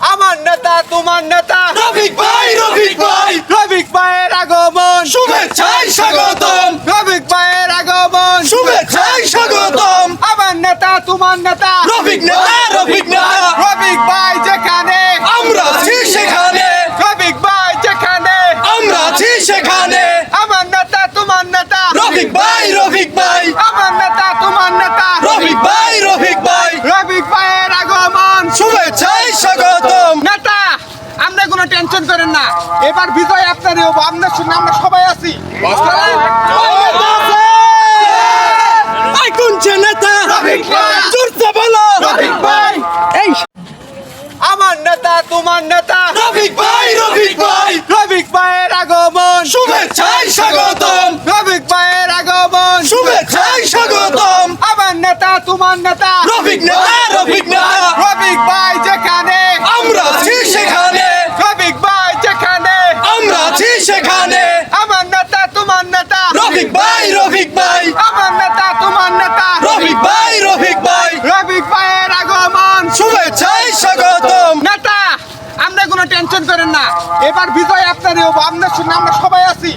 আমার নেতা তোমার নেতা রফিক ভাই রফিক ভাইয়ের আগমন শুভেচ্ছায় স্বাগতম রফিক ভাইয়ের আগমন শুভেচ্ছায় স্বাগতম আমার নেতা তোমার নেতা রফিক নেতা রফিক ভাই যেখানে আমরা আছি সেখানে রফিক ভাই যেখানে আমরা আছি সেখানে আমার নেতা তোমার নেতা রফিক ভাই আমার নেতা তোমার নেতা রফিক ভাই রফিক ভাইয়ের আগমন শুভেচ্ছায় স্বাগতম নেতা আমরা কোনো টেনশন করেন না এবার বিজয় আপনারই হবো আপনার সঙ্গে আমরা সবাই আছি আই কোনছে নেতা রফিক ভাই। জোরসে বলো রফিক ভাই এই আমার নেতা তোমার নেতা রফিক ভাই রফিক ভাইয়ের আগমন শুভেচ্ছায় স্বাগতম রফিক ভাইয়ের আগমন শুভেচ্ছায় স্বাগতম আমার নেতা তোমার নেতা রফিক নেতা রফিক ভাই যেখানে আমরা আছি সেখানে রফিক ভাই যেখানে আমরা আছি সেখানে আমার নেতা তোমার নেতা রফিক ভাই আমার নেতা তোমার নেতা রফিক ভাই রফিক ভাইয়ের আগমন শুভেচ্ছায় স্বাগতম নেতা আমরা কোনো টেনশন করেন না এবার বিজয় আপনারই হবো আপনার সঙ্গে আমরা সবাই আছি